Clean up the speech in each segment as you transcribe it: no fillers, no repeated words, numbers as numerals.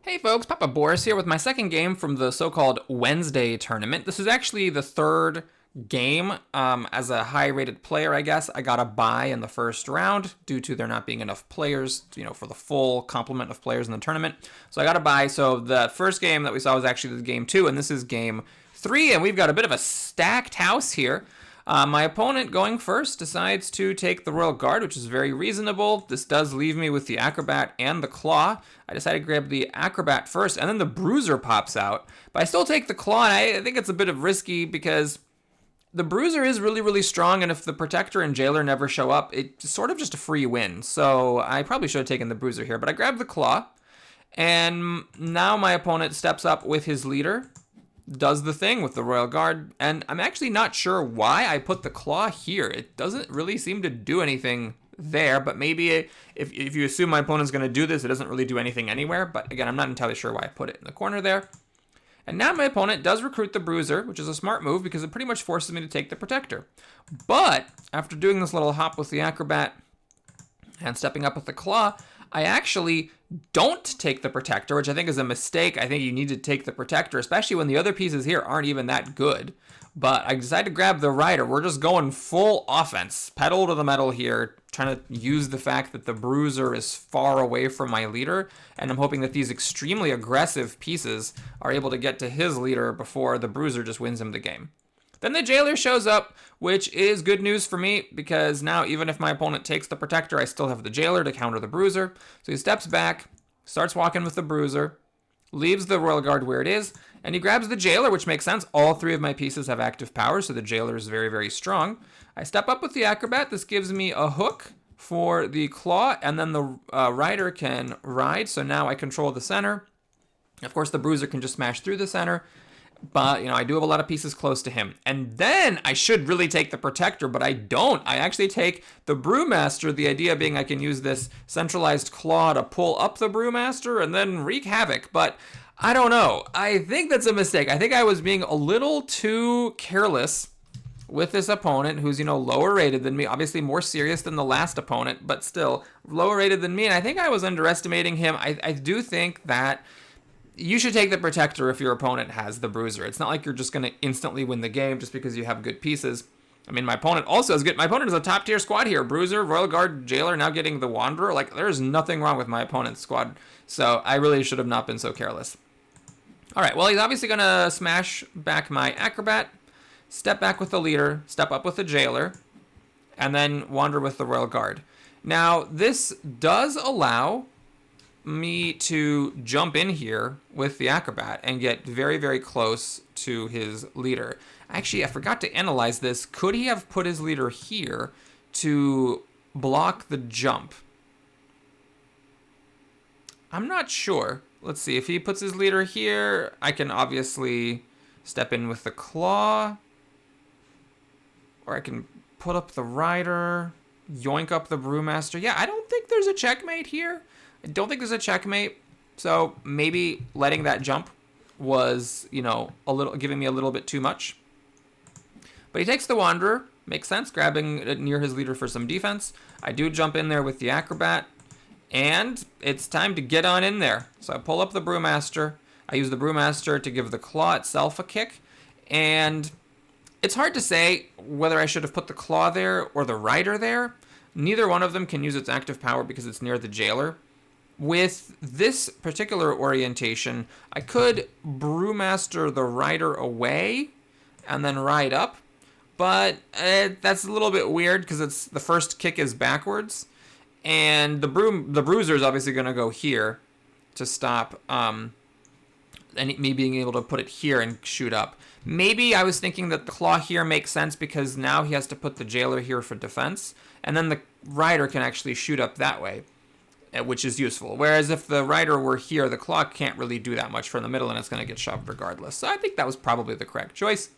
Hey folks, Papa Boris here with my second game from the so-called Wednesday tournament. This is actually the third game. As a high-rated player, I guess, I got a bye in the first round due to there not being enough players, for the full complement of players in the tournament. So I got a bye. So the first game that we saw was actually the game 2, and this is game 3, and we've got a bit of a stacked house here. My opponent, going first, decides to take the Royal Guard, which is very reasonable. This does leave me with the Acrobat and the Claw. I decided to grab the Acrobat first, and then the Bruiser pops out. But I still take the Claw, and I think it's a bit of risky because the Bruiser is really, really strong, and if the Protector and Jailer never show up, it's sort of just a free win. So I probably should have taken the Bruiser here, but I grabbed the Claw, and now my opponent steps up with his leader, does the thing with the Royal Guard, and I'm actually not sure why I put the Claw here. It doesn't really seem to do anything there, but maybe if you assume my opponent's going to do this, it doesn't really do anything anywhere. But again, I'm not entirely sure why I put it in the corner there. And now my opponent does recruit the Bruiser, which is a smart move because it pretty much forces me to take the Protector. But after doing this little hop with the Acrobat and stepping up with the Claw, I actually don't take the Protector, which I think is a mistake. I think you need to take the Protector, especially when the other pieces here aren't even that good. But I decided to grab the Rider. We're just going full offense, pedal to the metal here, trying to use the fact that the Bruiser is far away from my leader, and I'm hoping that these extremely aggressive pieces are able to get to his leader before the Bruiser just wins him the game. Then the Jailer shows up, which is good news for me because now even if my opponent takes the Protector, I still have the Jailer to counter the Bruiser. So he steps back, starts walking with the Bruiser, leaves the Royal Guard where it is, and he grabs the Jailer, which makes sense. All three of my pieces have active power, so the Jailer is very, very strong. I step up with the Acrobat. This gives me a hook for the Claw, and then the Rider can ride, so now I control the center. Of course, the Bruiser can just smash through the center. But, I do have a lot of pieces close to him. And then I should really take the Protector, but I don't. I actually take the Brewmaster, the idea being I can use this centralized Claw to pull up the Brewmaster and then wreak havoc. But I don't know. I think that's a mistake. I think I was being a little too careless with this opponent who's, lower rated than me. Obviously more serious than the last opponent, but still lower rated than me. And I think I was underestimating him. I do think that you should take the Protector if your opponent has the Bruiser. It's not like you're just going to instantly win the game just because you have good pieces. I mean, my opponent also is good. My opponent is a top-tier squad here. Bruiser, Royal Guard, Jailer, now getting the Wanderer. Like, there's nothing wrong with my opponent's squad. So I really should have not been so careless. All right, well, he's obviously going to smash back my Acrobat, step back with the leader, step up with the Jailer, and then wander with the Royal Guard. Now, this does allow me to jump in here with the Acrobat and get very, very close to his leader. Actually, I forgot to analyze this. Could he have put his leader here to block the jump? I'm not sure. Let's see. If he puts his leader here, I can obviously step in with the Claw. Or I can put up the Rider, yoink up the Brewmaster. Yeah, I don't think there's a checkmate here. I don't think there's a checkmate, so maybe letting that jump was, giving me a little bit too much. But he takes the Wanderer, makes sense, grabbing it near his leader for some defense. I do jump in there with the Acrobat, and it's time to get on in there. So I pull up the Brewmaster. I use the Brewmaster to give the Claw itself a kick, and it's hard to say whether I should have put the Claw there or the Rider there. Neither one of them can use its active power because it's near the Jailer. With this particular orientation, I could Brewmaster the Rider away and then ride up, but that's a little bit weird because it's the first kick is backwards, and the Bruiser is obviously going to go here to stop me being able to put it here and shoot up. Maybe I was thinking that the Claw here makes sense because now he has to put the Jailer here for defense, and then the Rider can actually shoot up that way, which is useful. Whereas if the Rider were here, the Claw can't really do that much from the middle, and it's going to get shoved regardless. So I think that was probably the correct choice.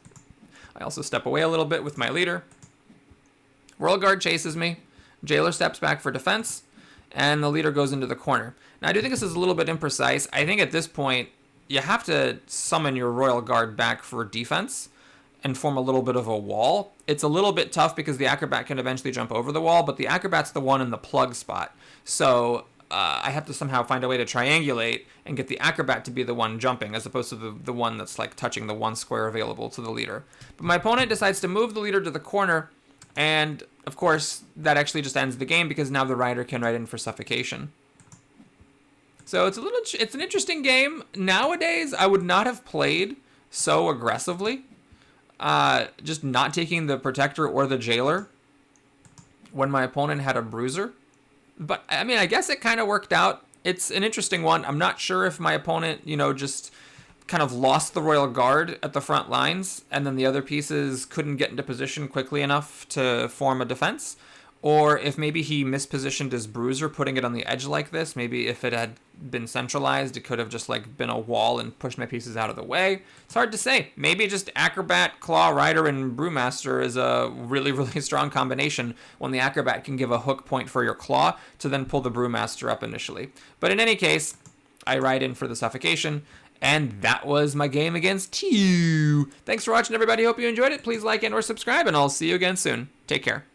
I also step away a little bit with my leader. Royal Guard chases me. Jailer steps back for defense, and the leader goes into the corner. Now, I do think this is a little bit imprecise. I think at this point, you have to summon your Royal Guard back for defense and form a little bit of a wall. It's a little bit tough because the Acrobat can eventually jump over the wall, but the Acrobat's the one in the plug spot. So I have to somehow find a way to triangulate and get the acrobat to be the one jumping as opposed to the one that's like touching the one square available to the leader. But my opponent decides to move the leader to the corner, and of course that actually just ends the game because now the rider can ride in for suffocation. So it's an interesting game. Nowadays, I would not have played so aggressively, just not taking the protector or the jailer when my opponent had a bruiser. But I mean, I guess it kind of worked out. It's an interesting one. I'm not sure if my opponent, just kind of lost the royal guard at the front lines and then the other pieces couldn't get into position quickly enough to form a defense, or if maybe he mispositioned his bruiser, putting it on the edge like this. Maybe if it had been centralized, it could have just like been a wall and pushed my pieces out of the way. It's hard to say. Maybe just acrobat, claw, rider, and brewmaster is a really, really strong combination when the acrobat can give a hook point for your claw to then pull the brewmaster up initially. But in any case, I ride in for the suffocation. And that was my game against Tieuu. Thanks for watching, everybody. Hope you enjoyed it. Please like and or subscribe, and I'll see you again soon. Take care.